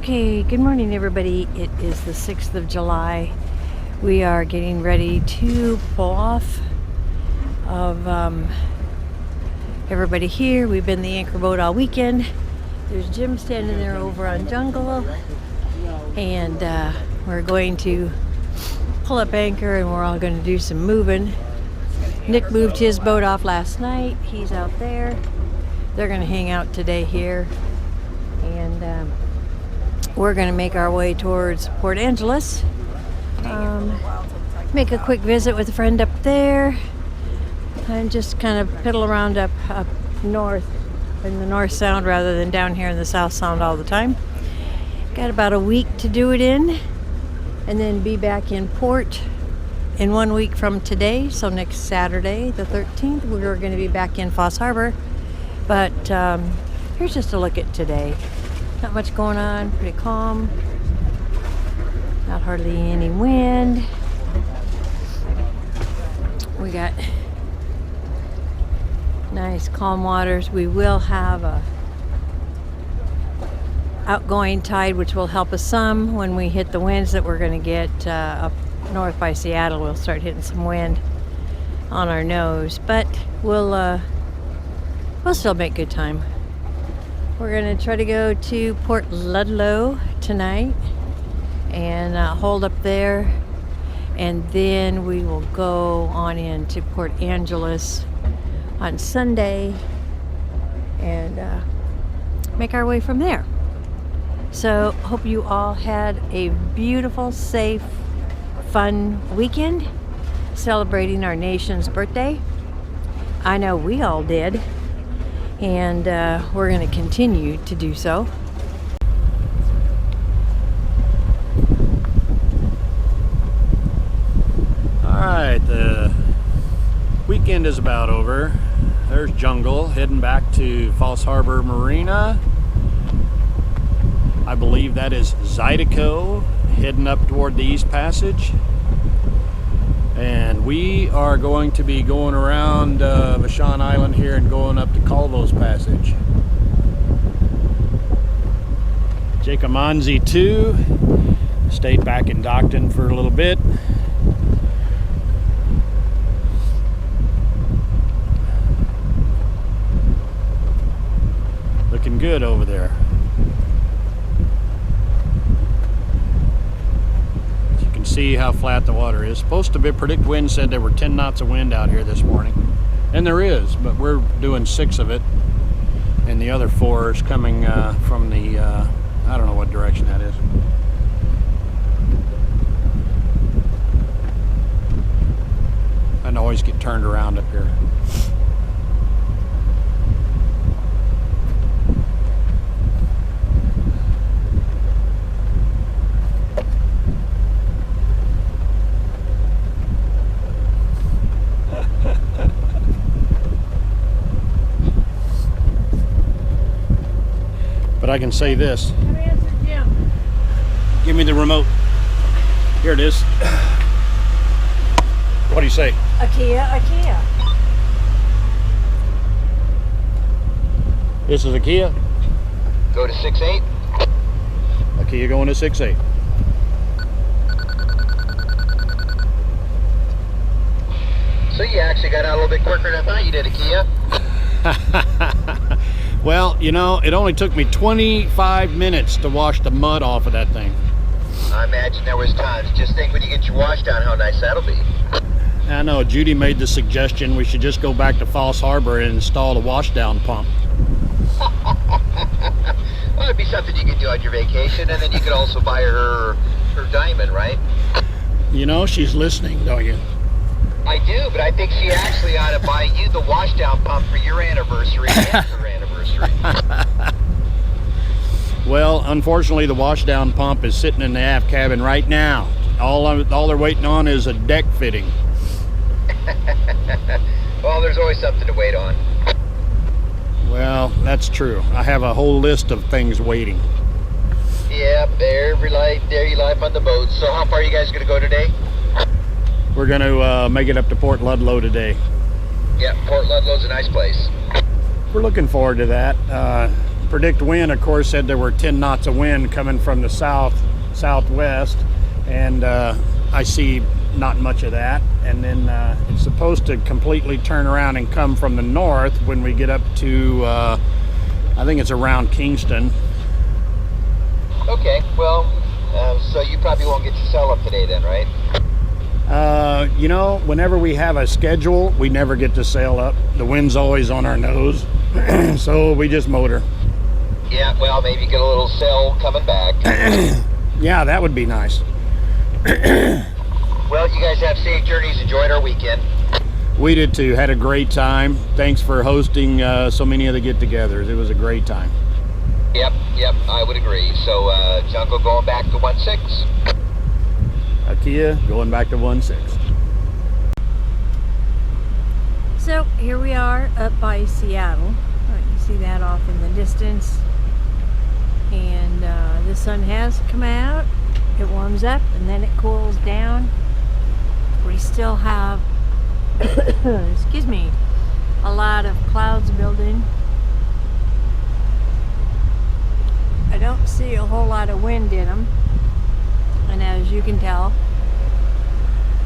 Okay, good morning everybody. It is the 6th of July. We are getting ready to pull off of everybody here. We've been the anchor boat all weekend. There's Jim standing there over on Jungle. And we're going to pull up anchor and we're all going to do some moving. Nick moved his boat off last night. He's out there. They're going to hang out today here. And we're going to make our way towards Port Angeles. Make a quick visit with a friend up there. And just kind of piddle around up north in the North Sound rather than down here in the South Sound all the time. Got about a week to do it in. And then be back in port in 1 week from today. So next Saturday, the 13th, we're going to be back in Foss Harbor. But here's just a look at today. Not much going on, pretty calm. Not hardly any wind. We got nice calm waters. We will have a outgoing tide, which will help us some when we hit the winds that we're going to get up north by Seattle. We'll start hitting some wind on our nose, but we'll still make good time. We're going to try to go to Port Ludlow tonight and hold up there, and then we will go on into Port Angeles on Sunday and make our way from there. So hope you all had a beautiful, safe, fun weekend celebrating our nation's birthday. I know we all did. And we're going to continue to do so. Alright, the weekend is about over. There's Jungle heading back to Foss Harbor Marina. I believe that is Zydeco heading up toward the East Passage. And we are going to be going around Vashon Island here and going up to Calvo's Passage. Jacomanzi 2 stayed back in Dockton for a little bit. Looking good over there. See how flat the water is. Supposed to be predict wind, said there were 10 knots of wind out here this morning, and there is, but we're doing 6 of it, and the other 4 is coming from the I don't know what direction that is. I always get turned around up here. But I can say this. Give me the remote. Here it is. What do you say? A Kia. This is a Kia. Go to 6-8. A Kia going to 6-8. So you actually got out a little bit quicker than I thought you did, a Kia. Well, you know, it only took me 25 minutes to wash the mud off of that thing. I imagine there was times. Just think when you get your wash down how nice that'll be. I know, Judy made the suggestion we should just go back to Foss Harbor and install a washdown pump. Well, it'd be something you could do on your vacation, and then you could also buy her diamond, right? You know, she's listening, don't you? I do, but I think she actually ought to buy you the washdown pump for your anniversary and her anniversary. Well, unfortunately, the washdown pump is sitting in the aft cabin right now. All they're waiting on is a deck fitting. Well, there's always something to wait on. Well, that's true. I have a whole list of things waiting. Yep, there you life on the boat. So how far are you guys going to go today? We're going to make it up to Port Ludlow today. Yeah, Port Ludlow's a nice place. we're looking forward to that. Predict wind, of course, said there were 10 knots of wind coming from the southwest, and I see not much of that. And then it's supposed to completely turn around and come from the north when we get up to I think it's around Kingston. Okay, well, so you probably won't get to sell up today then, right? You know, whenever we have a schedule, we never get to sail up. The wind's always on our nose, so we just motor. Yeah, well, maybe get a little sail coming back. Yeah, that would be nice. Well, you guys have safe journeys. Enjoyed our weekend. We did too. Had a great time. Thanks for hosting so many of the get-togethers. It was a great time. Yep, I would agree. So, Jungle going back to 1-6. Akia going back to 1-6. So here we are up by Seattle. You see that off in the distance. And the sun has come out. It warms up and then it cools down. We still have, excuse me, a lot of clouds building. I don't see a whole lot of wind in them. And as you can tell,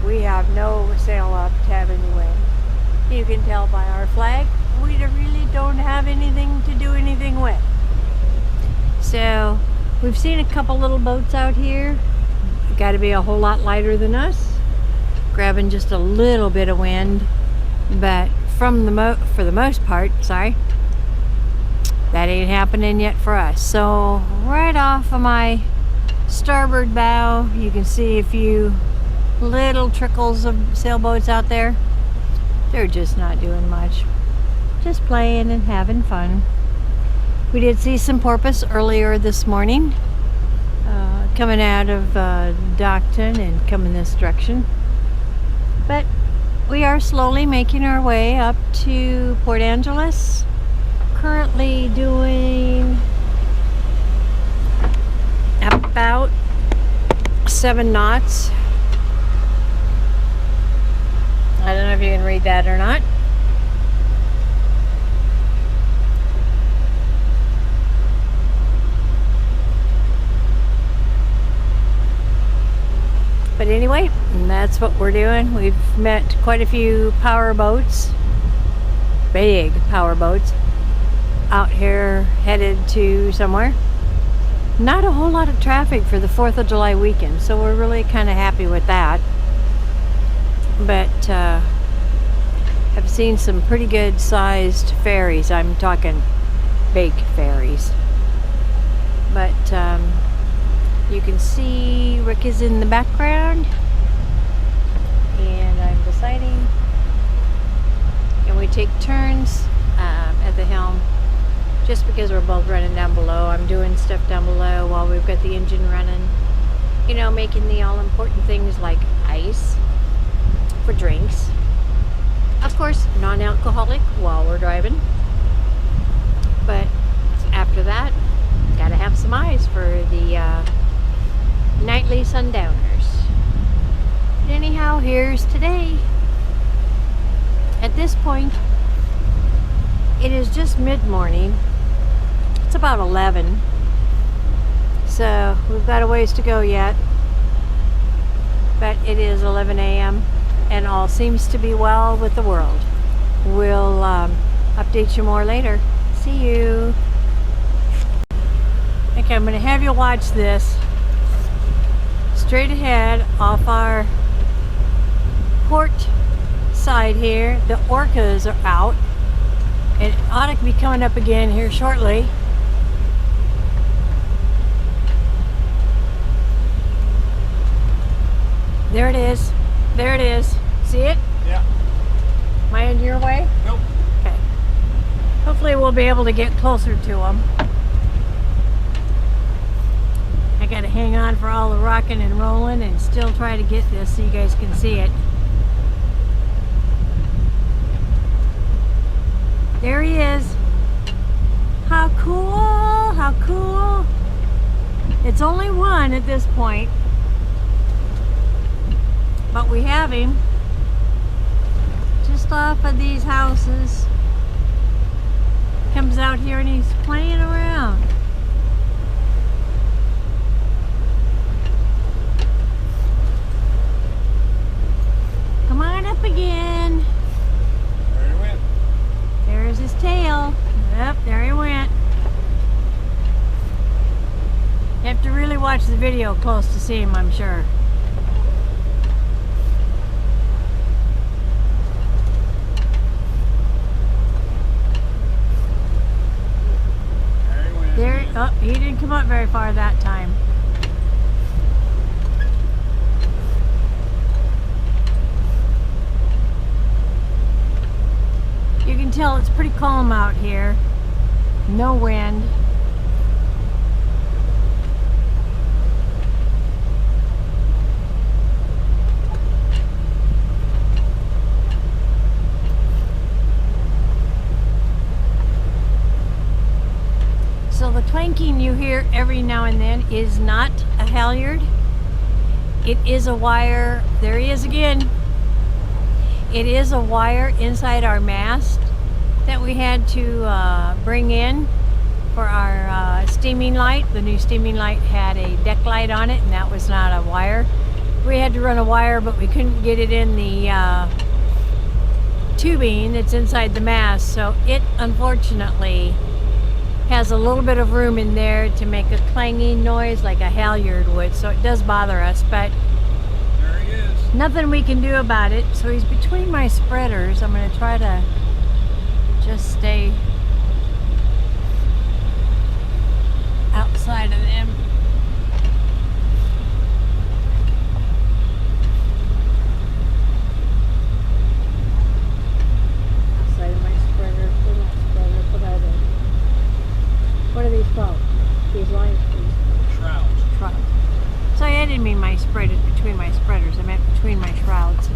we have no sail up to have any wind. You can tell by our flag, we really don't have anything to do anything with. So we've seen a couple little boats out here. Got to be a whole lot lighter than us, grabbing just a little bit of wind. But for the most part, sorry, that ain't happening yet for us. So right off of my starboard bow, you can see a few little trickles of sailboats out there. They're just not doing much, just playing and having fun. We did see some porpoise earlier this morning, coming out of Dockton and coming this direction. But we are slowly making our way up to Port Angeles. Currently doing about 7 knots. I don't know if you can read that or not. But anyway, that's what we're doing. We've met quite a few power boats, big power boats, out here headed to somewhere. Not a whole lot of traffic for the 4th of July weekend, so we're really kind of happy with that. But I've seen some pretty good sized ferries. I'm talking big ferries. But you can see Rick is in the background, and I'm deciding, and we take turns at the helm, just because we're both running down below. I'm doing stuff down below while we've got the engine running, you know, making the all important things like ice for drinks, of course non-alcoholic while we're driving, but after that gotta have some ice for the nightly sundowners. But anyhow, here's today. At this point it is just mid-morning. It's about 11, so we've got a ways to go yet, but it is 11 a.m. and all seems to be well with the world. We'll update you more later. See you. Okay, I'm going to have you watch this. Straight ahead off our port side here, the Orcas are out. It ought to be coming up again here shortly. There it is. There it is. See it? Yeah. Am I in your way? Nope. Okay. Hopefully we'll be able to get closer to them. I gotta hang on for all the rocking and rolling and still try to get this so you guys can see it. There he is. How cool, how cool. It's only one at this point, but we have him just off of these houses. he's playing around. Come on up again. There he went. There's his tail. Yep, there he went. You have to really watch the video close to see him, I'm sure. There he went. There, oh, he didn't come up very far that time. You can tell it's pretty calm out here. No wind. So the clanking you hear every now and then is not a halyard. It is a wire. There he is again. It is a wire inside our mast that we had to bring in for our steaming light. The new steaming light had a deck light on it, and that was not a wire. We had to run a wire, but we couldn't get it in the tubing that's inside the mast, so it unfortunately has a little bit of room in there to make a clanging noise like a halyard would, so it does bother us, but There he is. nothing we can do about it. So he's between my spreaders. I'm going to try to just stay outside of them. Outside of my spreader. They're not spreader. What are they? What are these called? These lines? Shrouds. Shrouds. Sorry, I didn't mean my spreaders between my spreaders. I meant between my shrouds.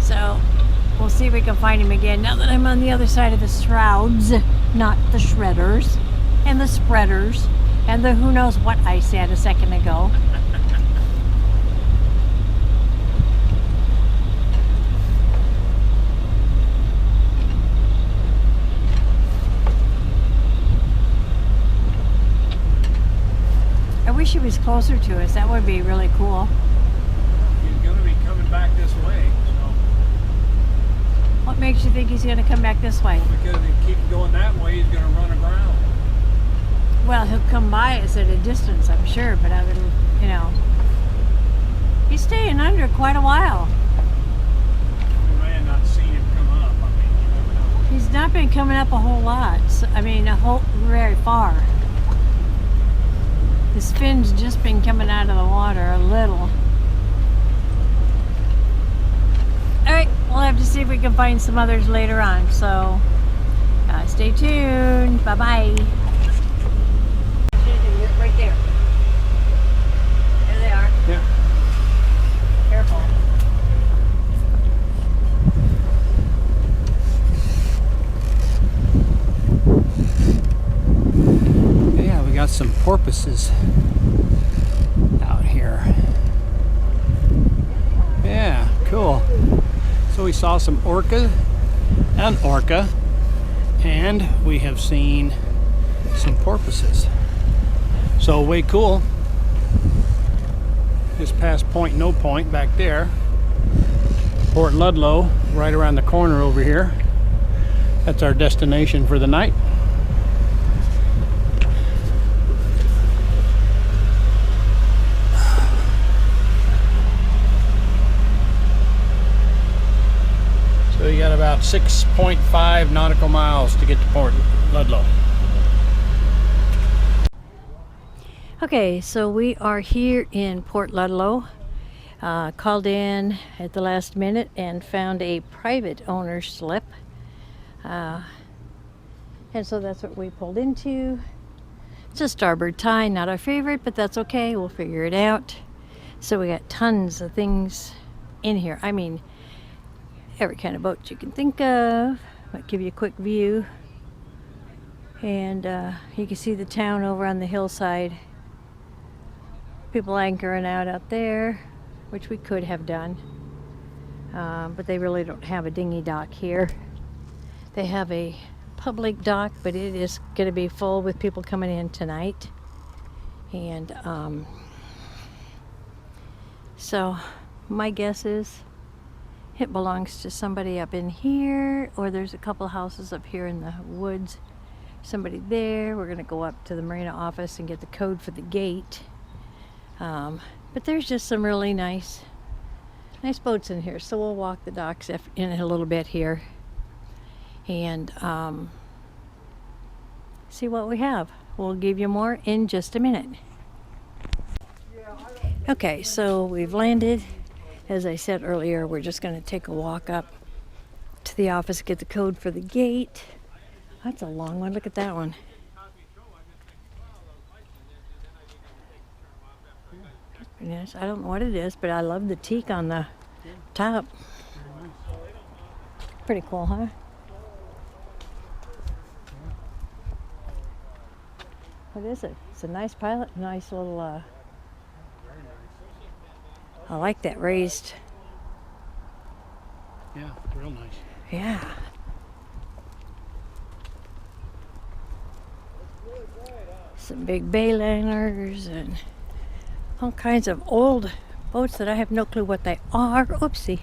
So we'll see if we can find him again now that I'm on the other side of the shrouds, not the shredders and the spreaders and the who knows what I said a second ago. I wish he was closer to us. That would be really cool. He's going to be coming back this way, so What makes you think he's going to come back this way? because if he keeps going that way, he's going to run aground. Well, he'll come by us at a distance, I'm sure, but other than, you know, he's staying under quite a while. We may have not seen him come up. I mean, you never know. He's not been coming up a whole lot. So, I mean, very far. His fin's just been coming out of the water a little. Alright, we'll have to see if we can find some others later on. So, stay tuned. Bye-bye. Right there. There they are. Yeah. Careful. Yeah, we got some porpoises out here. Yeah, cool. So we saw some orca and orca, and we have seen some porpoises. So way cool. Just past Point No Point back there. Port Ludlow, right around the corner over here. That's our destination for the night. So you got about 6.5 nautical miles to get to Port Ludlow. Okay, so we are here in Port Ludlow. Called in at the last minute and found a private owner's slip. And so that's what we pulled into. It's a starboard tie, not our favorite, but that's okay. We'll figure it out. So we got tons of things in here. I mean, every kind of boat you can think of. Might give you a quick view. And you can see the town over on the hillside. People anchoring out there, which we could have done. But they really don't have a dinghy dock here. They have a public dock, but it is going to be full with people coming in tonight. And so my guess is it belongs to somebody up in here, or there's a couple houses up here in the woods. Somebody there. We're going to go up to the marina office and get the code for the gate. But there's just some really nice boats in here. So we'll walk the docks in a little bit here and see what we have. We'll give you more in just a minute. Okay, so we've landed. As I said earlier, we're just going to take a walk up to the office, get the code for the gate. That's a long one. Look at that one. Yes, I don't know what it is, but I love the teak on the top. Pretty cool, huh? What is it? It's a nice pilot, nice little, I like that raised. Yeah, real nice. Yeah. Some big bay liners and all kinds of old boats that I have no clue what they are. Oopsie.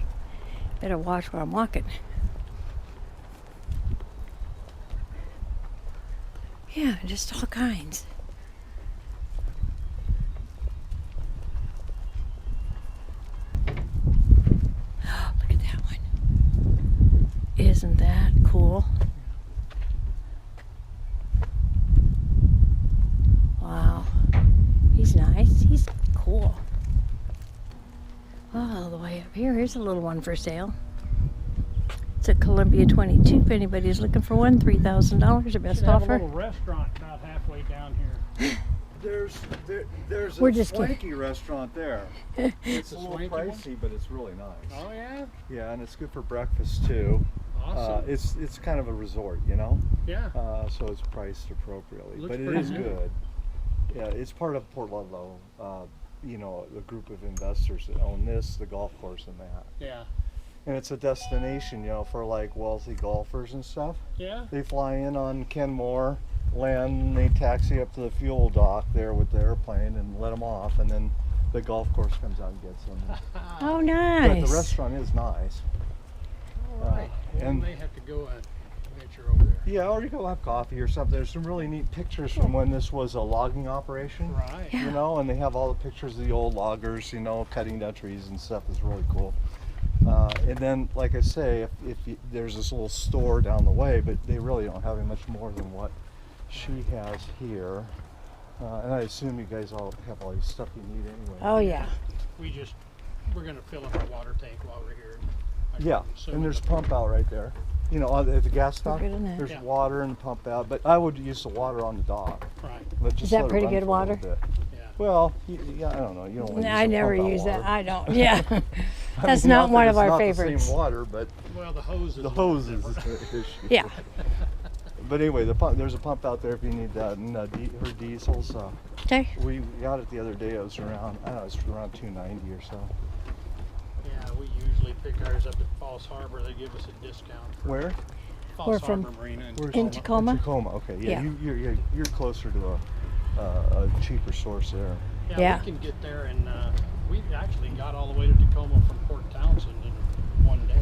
Better watch where I'm walking. Yeah, just all kinds. Oh, look at that one. Isn't that cool? Wow. He's nice. He's cool. All the way up here. Here's a little one for sale. It's a Columbia 22. If anybody's looking for one, $3,000 the best Have offer. a little restaurant about halfway down here. There's We're a just kidding. swanky restaurant there. It's a little swanky one? pricey, but it's really nice. Oh yeah. Yeah, and it's good for breakfast too. Awesome. It's kind of a resort, you know. Yeah. So it's priced appropriately, Looks but it pretty is good. good. Yeah, it's part of Port Ludlow. You know, a group of investors that own this, the golf course, and that. Yeah. And it's a destination, you know, for like wealthy golfers and stuff. Yeah. They fly in on Kenmore, land, and they taxi up to the fuel dock there with the airplane and let them off, and then the golf course comes out and gets them. Oh, nice. But the restaurant is nice. All right. Well, and- we may have to go venture over there. Yeah, or you go have coffee or something. There's some really neat pictures from when this was a logging operation. Right. Yeah. You know, and they have all the pictures of the old loggers, you know, cutting down trees and stuff. Is really cool. And then, like I say, if you, there's this little store down the way, but they really don't have much more than what she has here. And I assume you guys all have all the stuff you need anyway. Oh, yeah. We're gonna fill up our water tank while we're here. Yeah, and there's a pump out right there. You know, at the gas stop, good in that. there's Yeah. water and pump out. But I would use the water on the dock. Right. But just Is that let it pretty run good for a little water? bit. Yeah. Well, yeah, I don't know. You don't want to use I the never pump out use that. water. I don't. Yeah. I That's mean, not that one of it's our not favorites. The same water, but Well, the hose is the hose is the issue. Yeah. But anyway, there's a pump out there if you need that, and her diesels. Okay. We got it the other day. It was around, I don't know, it's around $2.90 or so. Yeah, we usually pick ours up at Falls Harbor. They give us a discount. For Where? Falls We're from- Harbor Marina in Where's In Tacoma. Tacoma? Tacoma. Okay. Yeah. Yeah. You're closer to a cheaper source there. Yeah, Yeah. we can get there, and we actually got all the way to Tacoma from Port Townsend in one day.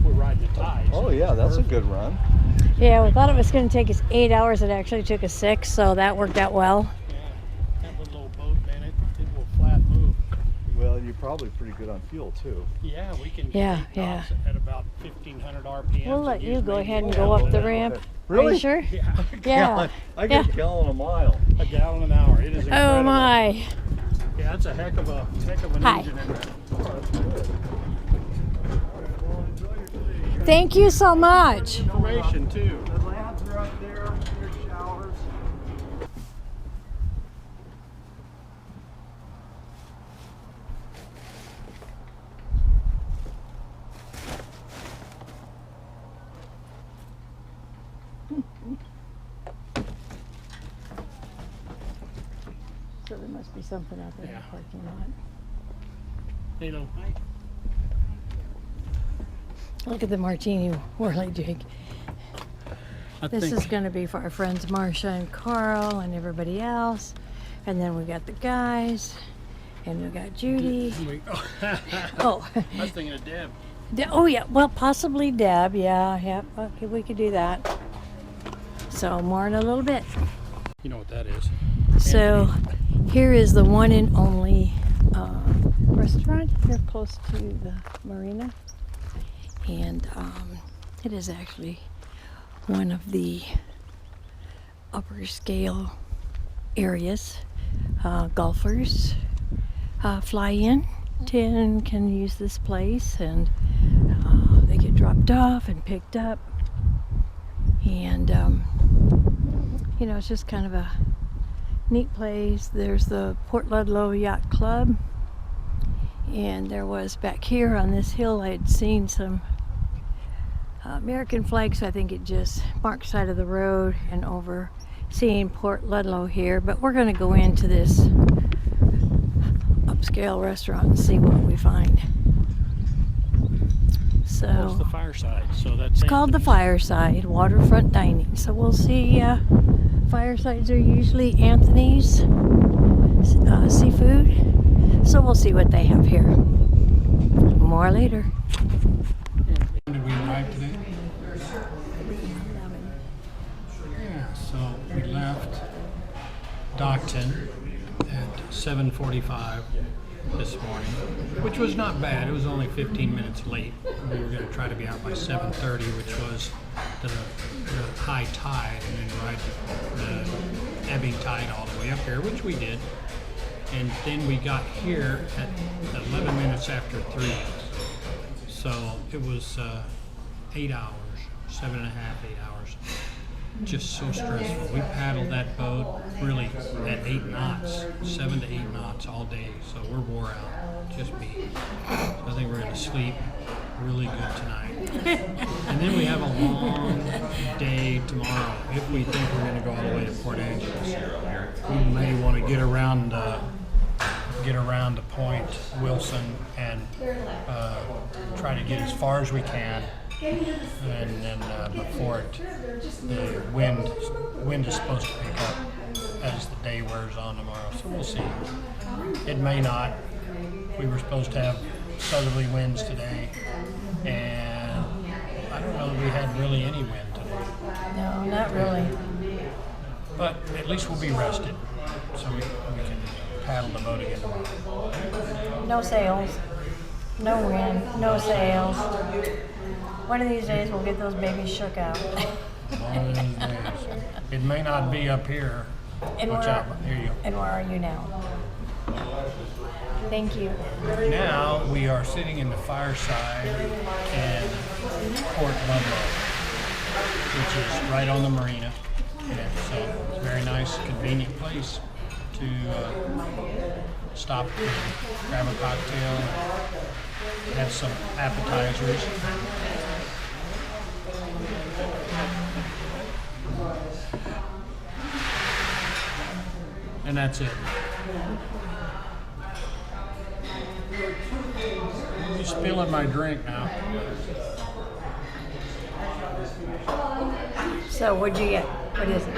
We're riding the tide. Oh so yeah, it's that's a perfect. good run. Yeah, we thought it was going to take us 8 hours. It actually took us 6, so that worked out well. Yeah, that little old boat, man, it will flat move. Well, you're probably pretty good on fuel too. Yeah, we can Yeah, take off at about 1,500 RPM. We'll let you go ahead and go up the ramp. Are Really? you sure? Yeah, Yeah. Gallon. I get Yeah. a gallon a mile. a gallon an hour. It is incredible. Oh, my. Yeah, it's a heck of an Hi. engine in there. Thank you so much. Information too. The labs are up there. Your showers. So there must be something out there in Yeah. the parking lot. You know, Look at the martini whirly jig. This is going to be for our friends Marsha and Carl and everybody else. And then we got the guys, and we got Judy. Oh, I was thinking of Deb. Oh yeah, well possibly Deb. Yeah. Okay, we could do that. So more in a little bit. You know what that is. So here is the one and only restaurant here close to the marina, and it is actually one of the upper scale areas. Golfers fly in and can use this place, and they get dropped off and picked up, and you know, it's just kind of a neat place. There's the Port Ludlow Yacht Club, and there was back here on this hill I had seen some American flags. I think it just marked side of the road and over seeing Port Ludlow here, but we're going to go into this upscale restaurant and see what we find. So Well, it's the Fireside. So that's it's called the Fireside Waterfront Dining. So we'll see. Firesides are usually Anthony's seafood. So we'll see what they have here. More later. Did we arrive today? Yeah, so we left Dockton at 7:45 this morning, which was not bad. It was only 15 minutes late. We were going to try to be out by 7:30, which was the high tide, and then ride the ebbing tide all the way up here, which we did. And then we got here at 11 minutes after 3. So it was 8 hours, 7.5, 8 hours. Just so stressful. We paddled that boat really at 8 knots, 7 to 8 knots all day. So we're wore out. Just me. So I think we're going to sleep really good tonight. And then we have a long day tomorrow. If we think we're going to go all the way to Port Angeles, we may want to get around to Point Wilson and try to get as far as we can. And then before the wind is supposed to pick up as the day wears on tomorrow. So we'll see. It may not. We were supposed to have southerly winds today, and I don't know that we had really any wind today. No, not really. But at least we'll be rested, so we can paddle the boat again tomorrow. No sails, no wind, no sails. One of these days we'll get those babies shook out. One of these days. It may not be up here. And Watch out. Here you go. And where are you now? Thank you. Now we are sitting in the Fireside in Port Ludlow, which is right on the marina. And so it's a very nice, convenient place to stop and grab a cocktail and have some appetizers. And that's it. I'm spilling my drink now. So what'd you get? What is it?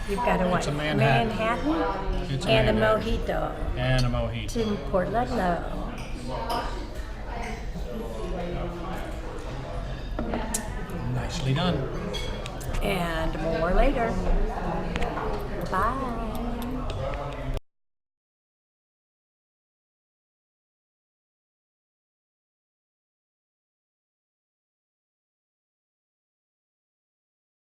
You've got a what? It's a Manhattan. Manhattan? It's a And Manhattan. a mojito. And a mojito. To Port Ludlow. Nicely done. And more later. Bye.